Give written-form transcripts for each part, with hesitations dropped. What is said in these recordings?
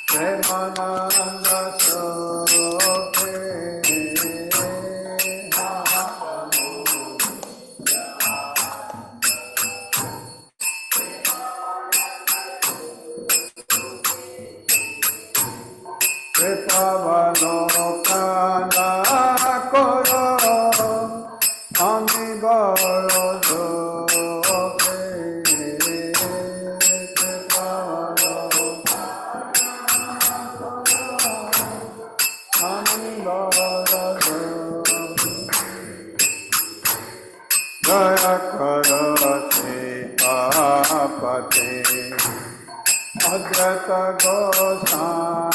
Premananda Soke Kripavano Kana Koro Amigoro Soke Jaya Karo Sipapate Adhyata Gosai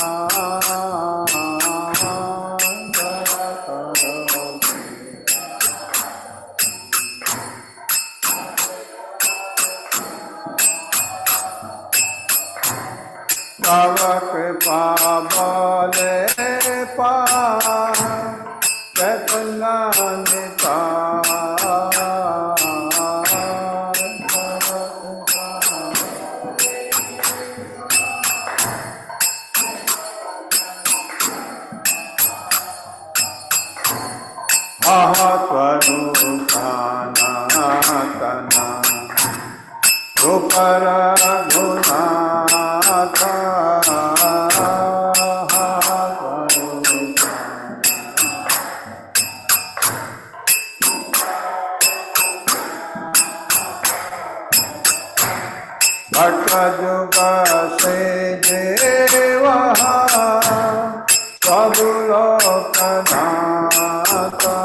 Jaya Karo Tava Kripa Bale Pa Chaitanya Ahasvarupana Rupara Gunata Bhatta Juga Se Deva Sabulokanata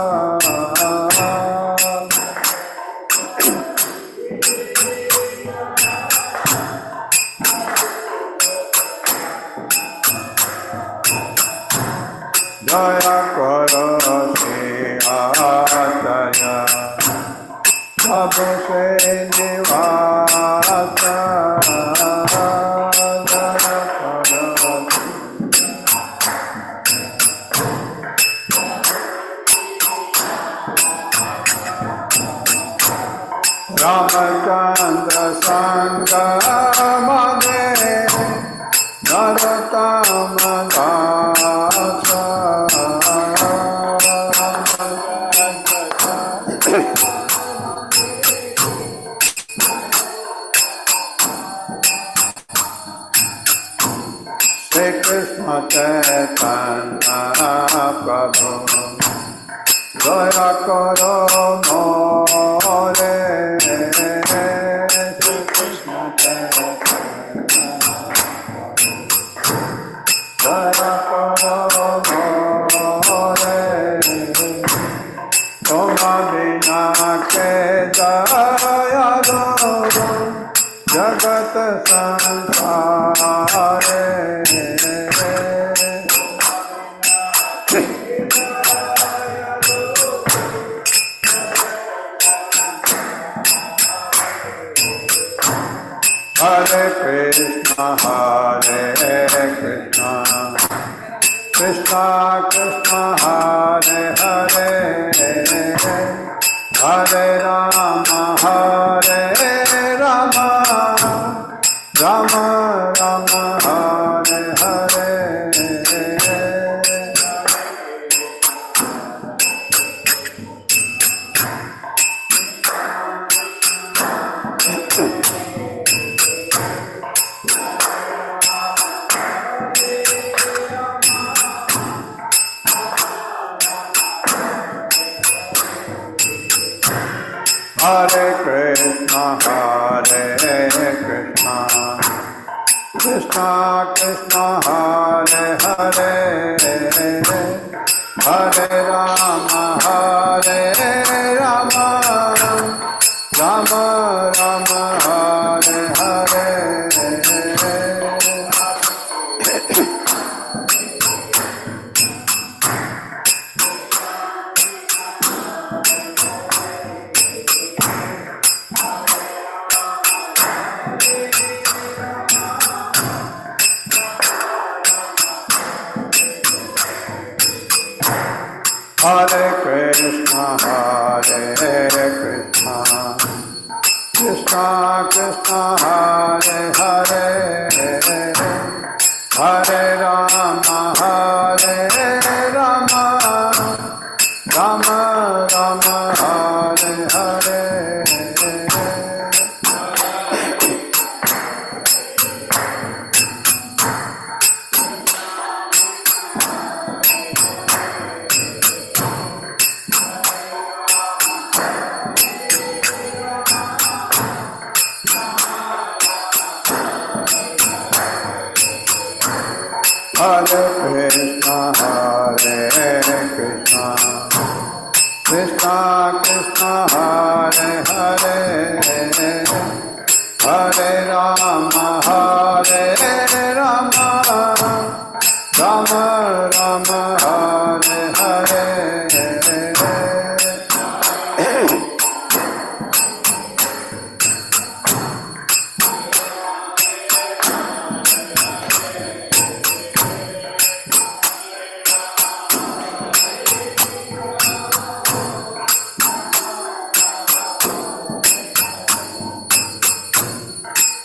Jaya Karo Se Ataya Sabu Se Nivasa Jaya Karo Ramachandra Sangha Mane Narottama Dasa Shri Krishna Chaitanya Prabhu Jaya Karo More Shri Krishna Chaitanya Jaya Karo More Toma Bina Ke Jaya Guru Jagat Sansare Hare Krishna, Krishna Krishna, Hare Hare, Hare Rama, Rama Rama, Hare Hare. Hare Krishna, Krishna Krishna, Hare Hare, Hare Rama, Rama Rama, Hare Hare. Hare Krishna, Krishna Krishna, Hare Hare, Hare Rama, Rama Rama, Hare Hare. Hare Krishna, Krishna Krishna, Hare Hare, Hare Rama, Rama Rama, Hare Hare.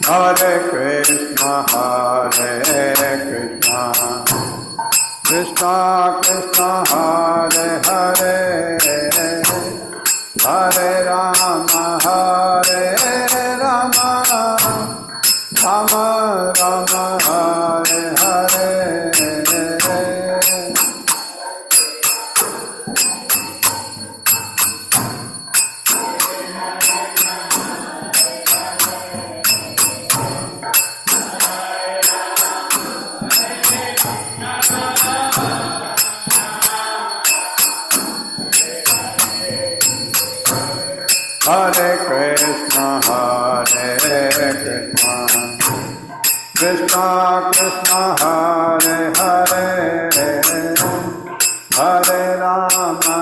Hare Krishna, Krishna Krishna, Hare Hare, Hare Rama, Rama Rama, Hare Hare. Hare Krishna, Krishna Krishna, Hare Hare, Hare Rama,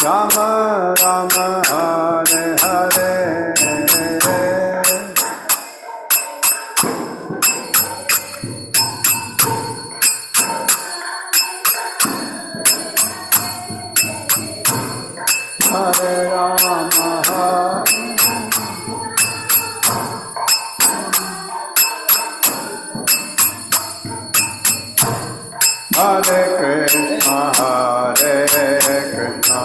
Rama Rama, Hare Hare. Hare Rama, Hare Krishna,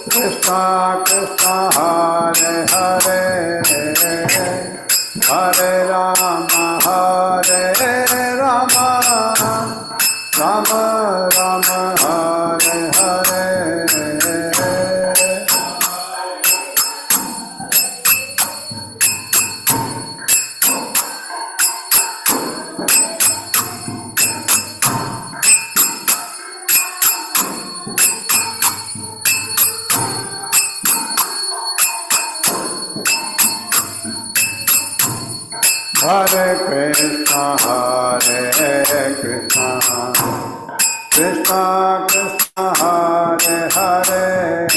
Krishna Krishna, Hare Hare, Hare Rama, Rama Rama, Hare Hare. Hare Krishna, Krishna Krishna, Hare Hare,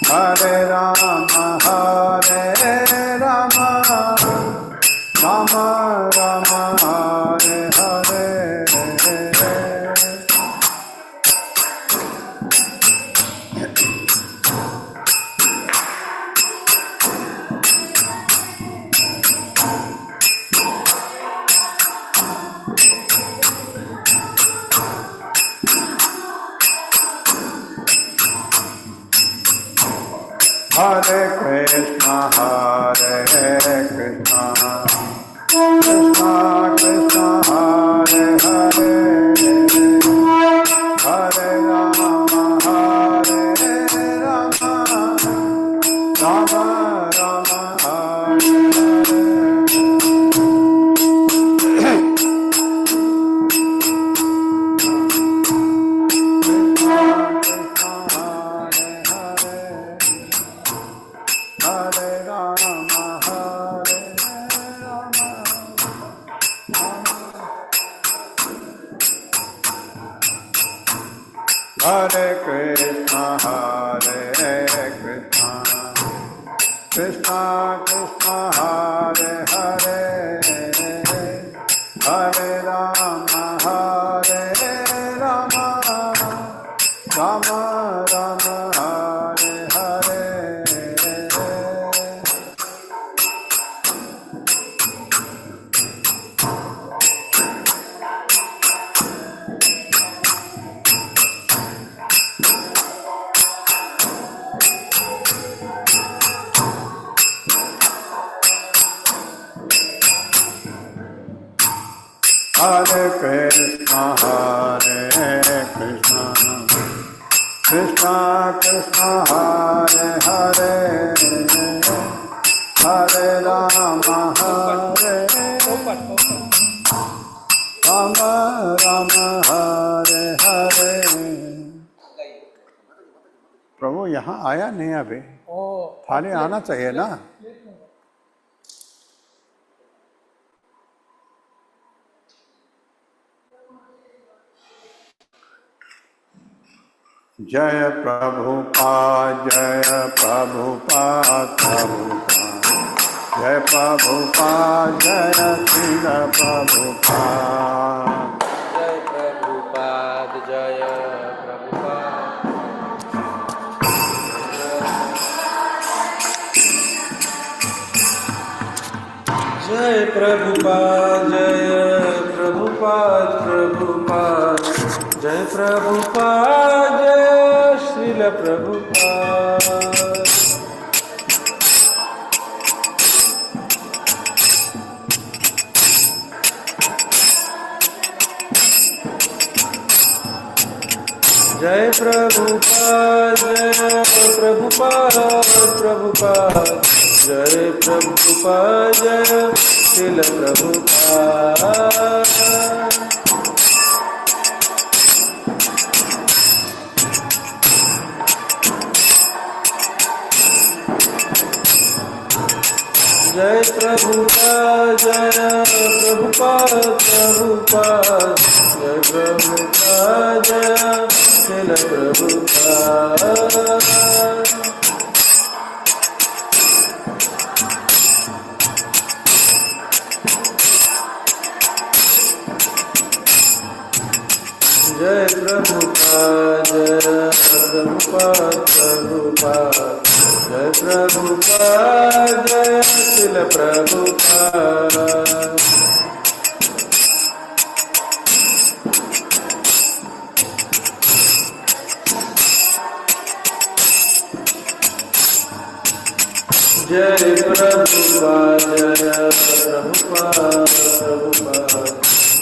Hare Rama, Rama Rama, Hare Hare. Hare Krishna, Krishna Krishna Krishna, Hare Hare, Hare Rama, Rama Rama Rama, Hare Hare. Hare Krishna, Krishna Krishna Krishna, Hare Hare, Hare Rama, Rama Rama, Hare Hare. Hare Krishna, Krishna Krishna, Hare Hare, Hare Rama, Hare Rama, Rama, Hare Hare। प्रभु यहाँ आया नहीं अभी, थाली आना चाहिए ना। जय प्रभुपाद, जय प्रभुपाद, प्रभुपाद, जय प्रभुपाद, जय श्रील प्रभुपाद। जय प्रभुपाद, जय प्रभुपाद। जय प्रभुपाद, जय प्रभुपाद, प्रभुपाद, जय प्रभुपाद, जय श्रील प्रभुपाद। जय प्रभुपाद, जय प्रभुपाद, प्रभुपाद, जय प्रभुपाद, जय श्रील प्रभुपाद। जय प्रभुपाद, जय प्रभुपाद, प्रभुपाद, जय प्रभुपाद, जय श्रील प्रभुपाद। जय प्रभुपाद, जय प्रभुपाद, प्रभुपाद, जय प्रभुपाद, जय श्रील प्रभुपाद। जय प्रभुपाद, जय प्रभुपाद, प्रभुपाद,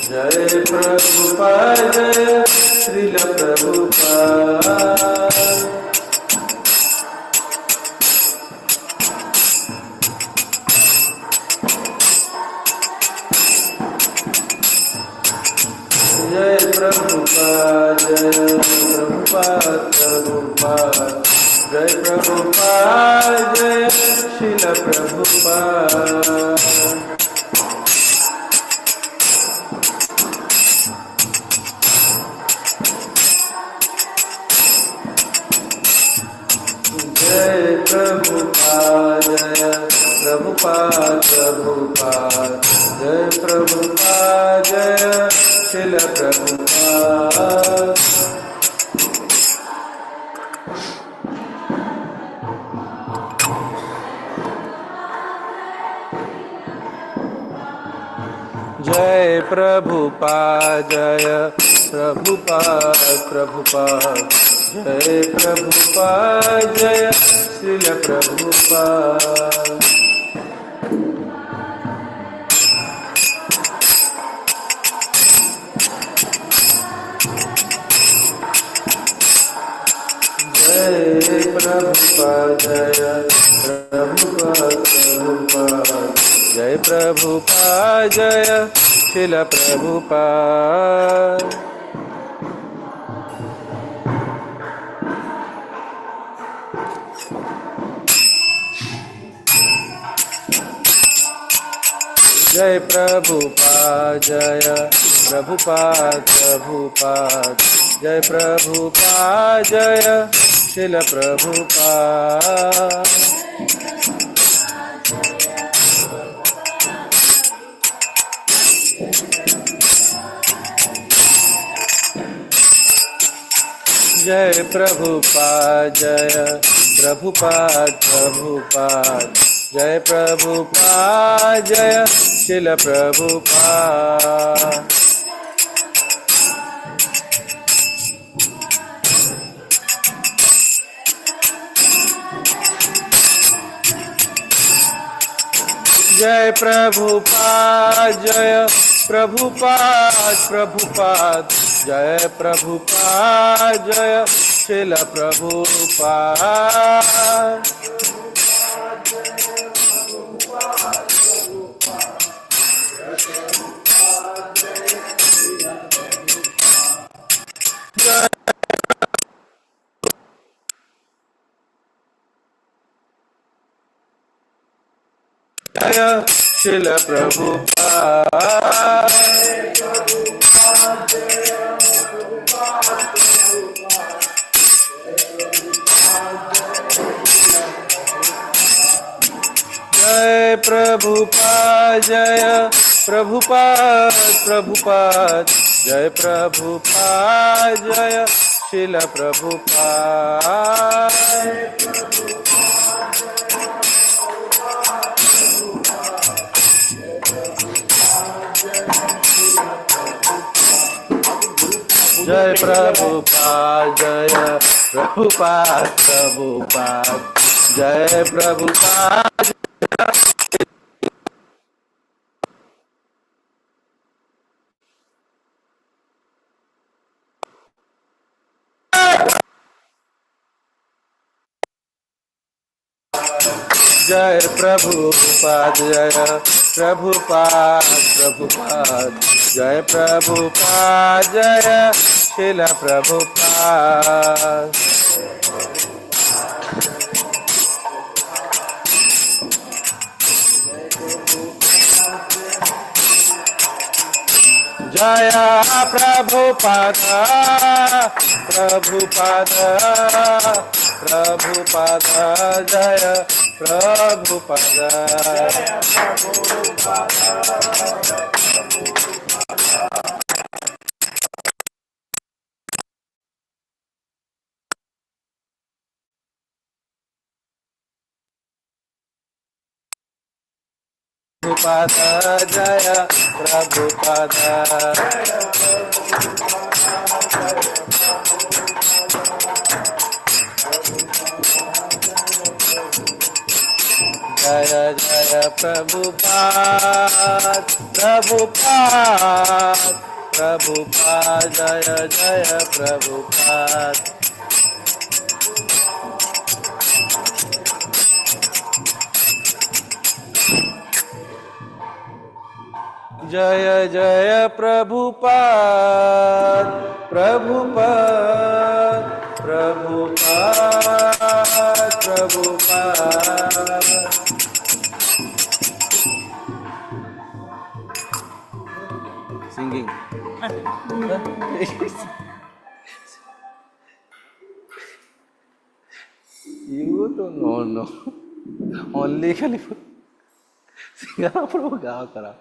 जय प्रभुपाद, जय श्रील प्रभुपाद। जय प्रभुपाद, जय प्रभुपाद, प्रभुपाद, जय प्रभुपाद, जय श्रील प्रभुपाद। जय प्रभुपाद, जय प्रभुपाद, प्रभुपाद, जय प्रभुपाद, जय श्रील प्रभुपाद। जय प्रभुपाद, जय प्रभुपाद, प्रभुपाद, जय प्रभुपाद, जय श्रील प्रभुपाद। जय प्रभुपाद, जय प्रभुपाद, प्रभुपाद, जय प्रभुपाद, जय श्रील प्रभुपाद। जय प्रभुपाद, जय प्रभुपाद, प्रभुपाद, जय प्रभुपाद, जय श्रील प्रभुपाद। जय प्रभुपाद, जय प्रभुपाद, प्रभुपाद, जय प्रभुपाद, जय श्रील प्रभुपाद। जय प्रभुपाद, जय प्रभुपाद प्रभुपाद जय प्रभुपाद जय शिल प्रभुपाद। जय शिल प्रभुपाद। जय प्रभुपाद जय प्रभुपाद प्रभुपाद जय प्रभुपाद जय शिल प्रभुपाद। जय प्रभुपाद जय प्रभुपाद प्रभुपाद जय प्रभुपाद। जय प्रभुपाद जय प्रभुपाद प्रभुपाद जय प्रभुपाद जय शिल प्रभुपाद। जय प्रभुपाद प्रभुपाद प्रभुपाद जय प्रभुपाद। प्रभुपाद जय प्रभुपाद। जय जय प्रभुपाद प्रभुपाद प्रभुपाद जय जय प्रभुपाद। जय जय Prabhupada Prabhupada Prabhupada Prabhupada. Singing. You don't know, no. Only खाली सिंगारा पर वो गाँव करा।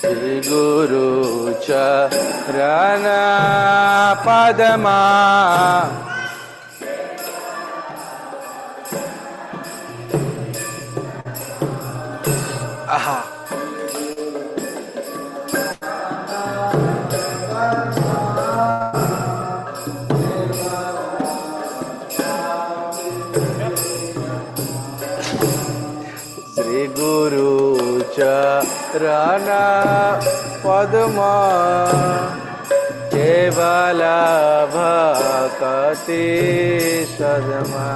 श्री गुरु चरण पद्मा आहा। श्री गुरु चरण पद्मा केवल भक्ति सदमा।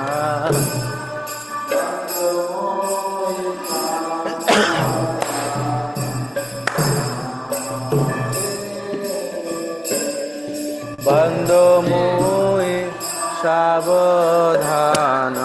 बंदो मोहि सावधान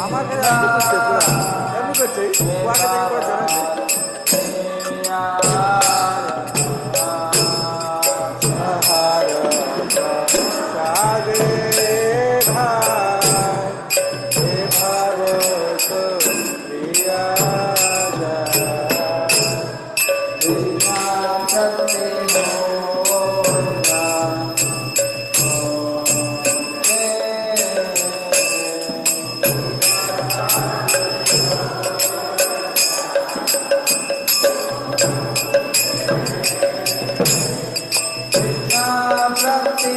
আমাকে এমনি করছে পুরা এমনি করছে ও আগে থেকে করে ধরেছে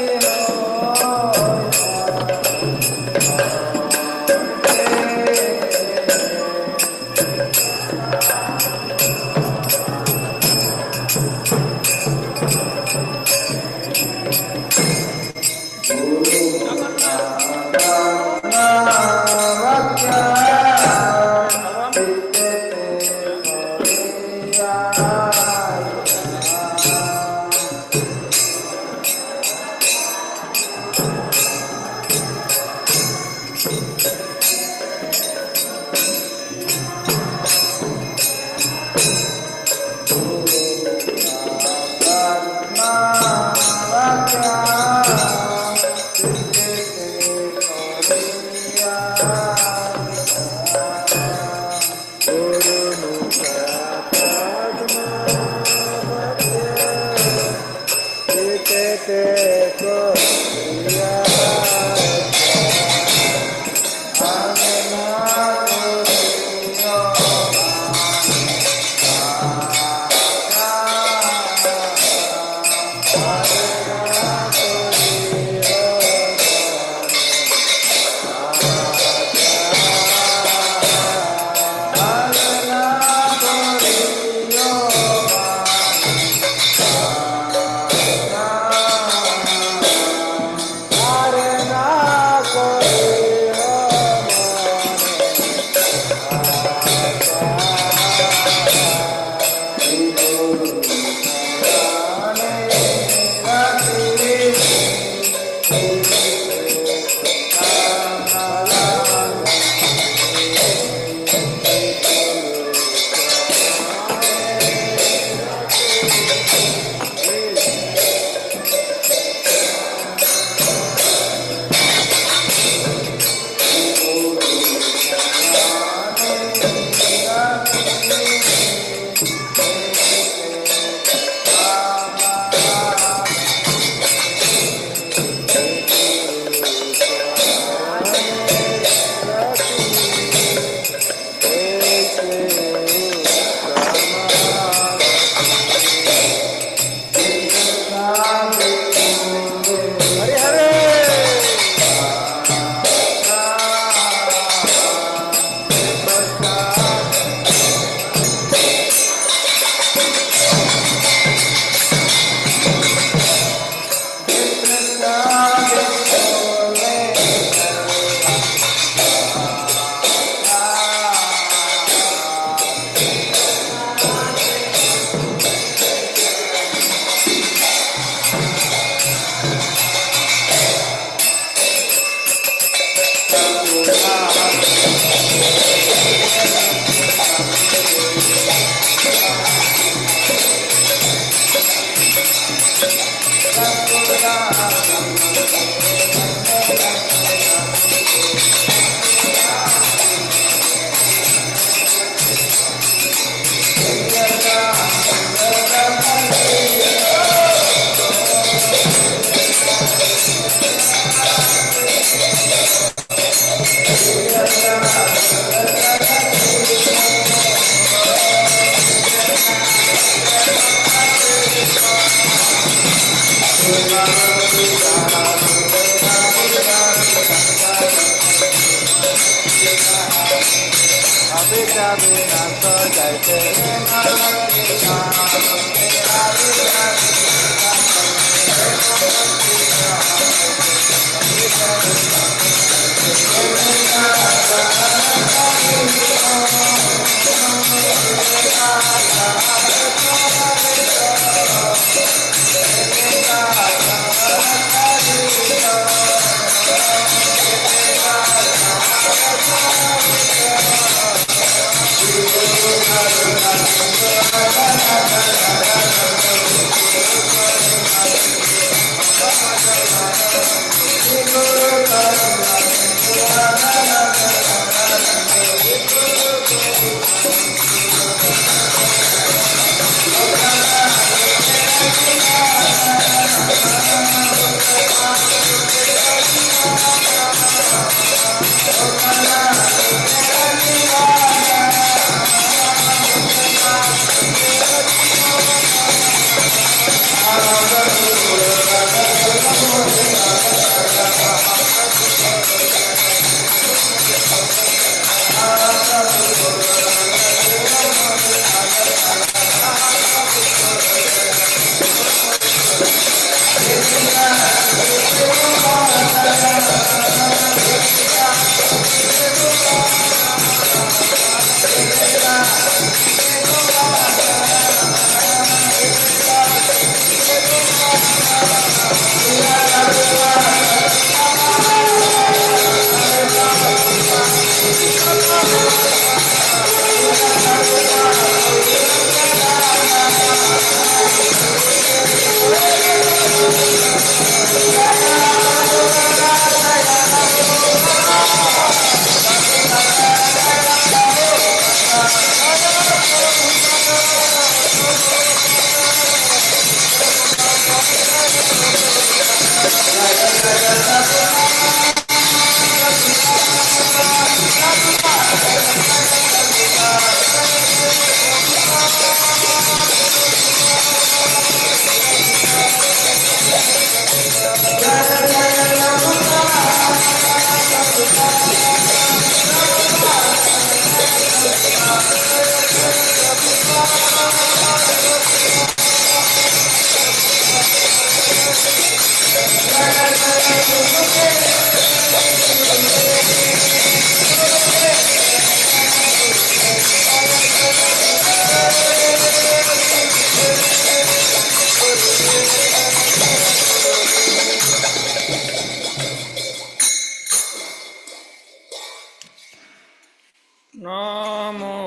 नमो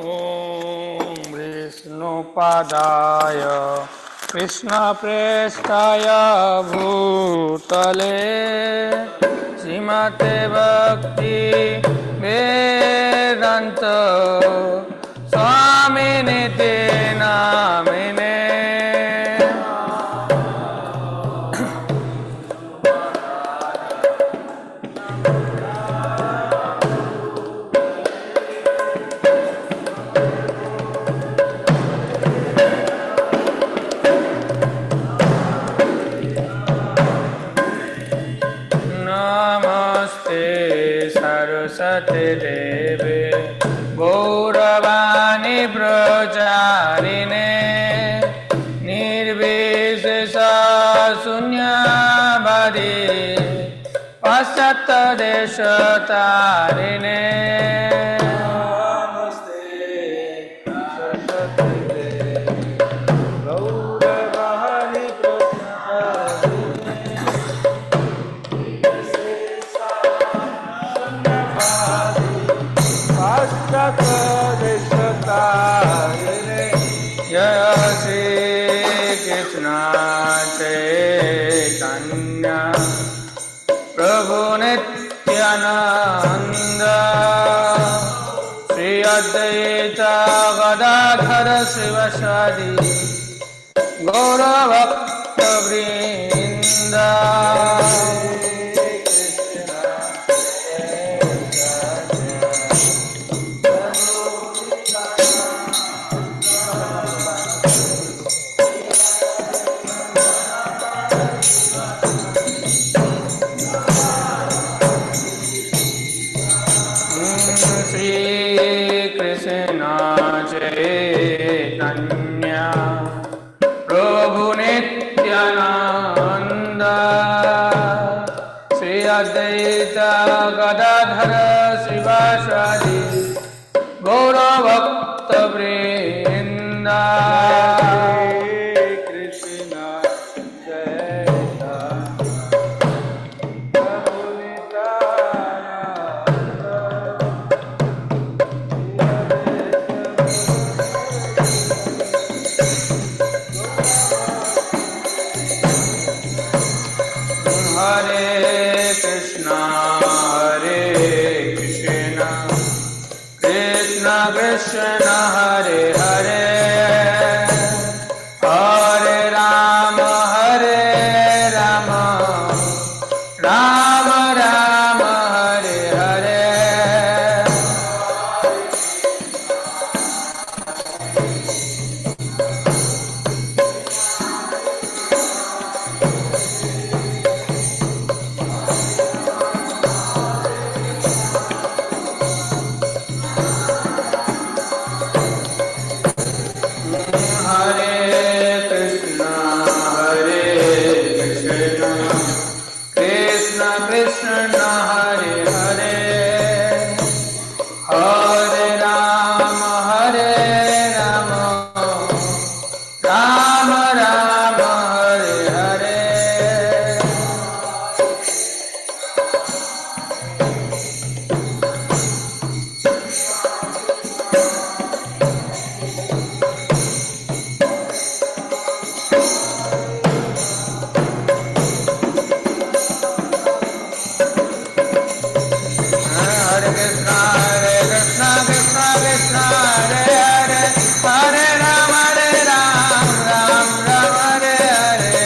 विष्णुपादाय कृष्णप्रेष्ठाय भूतले श्रीमते भक्ति वेदांत स्वामिनिते नामिने सरस्वती देवे गौरवाणी प्रचारिणे निर्विशेष शून्यवादी पाश्चात्य देश तारिणे चैतन्य प्रभु नित्यानंद श्री अद्वैत गदाधर शिवसादि गौरभक्त वृंद चैतन्य प्रभु नित्यानंद श्री अद्वैत गदाधर शिवासादि गौरभक्त वृंद कृष्ण हरे हरे हरे राम राम राम हरे हरे कृष्ण हरे हरे हरे राम राम राम हरे हरे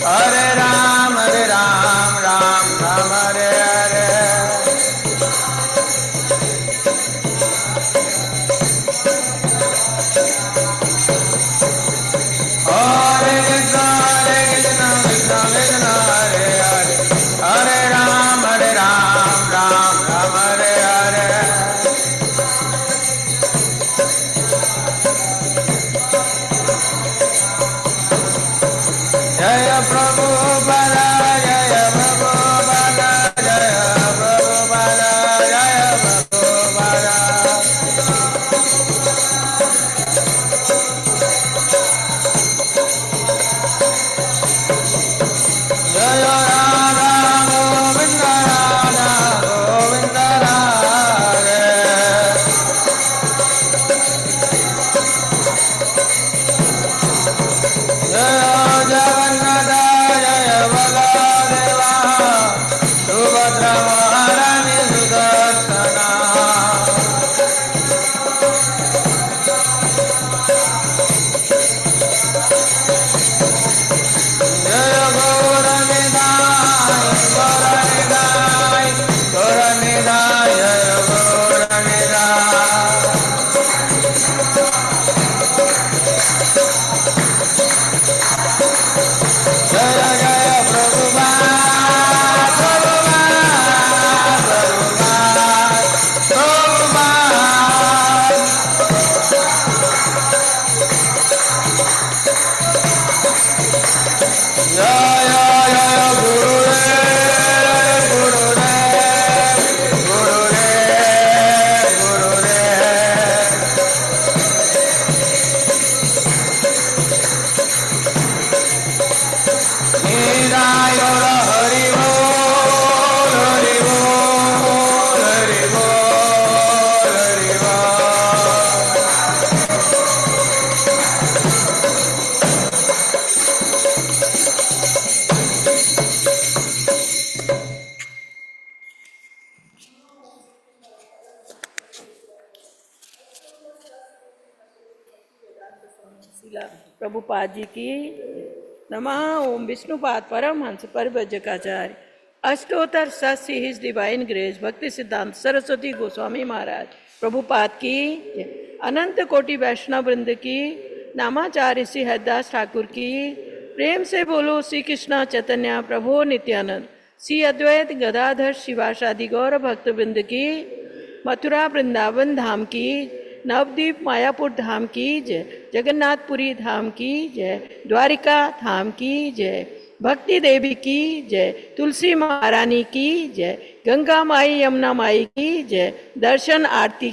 हरे राम राम राम हरे हरे हरे कृष्ण कृष्ण कृष्ण हरे हरे हरे राम राम शिला प्रभुपाद जी की नमः। ओम विष्णुपाद परमहंस परिव्रजकाचार्य अष्टोत्तर सस्य हिज डिवाइन ग्रेस भक्ति सिद्धांत सरस्वती गोस्वामी महाराज प्रभुपाद की जय। अनंत कोटि वैष्णव वृंद की नामाचार्य श्री हरिदास ठाकुर की प्रेम से बोलो श्री कृष्ण चैतन्य प्रभु नित्यानंद श्री अद्वैत गदाधर शिवासादि गौर भक्त वृंद की मथुरा वृंदावन धाम की नवदीप मायापुर धाम की जय। जगन्नाथपुरी धाम की जय। द्वारिका धाम की जय। भक्ति देवी की जय। तुलसी महारानी की जय। गंगा माई यमुना माई की जय। दर्शन आरती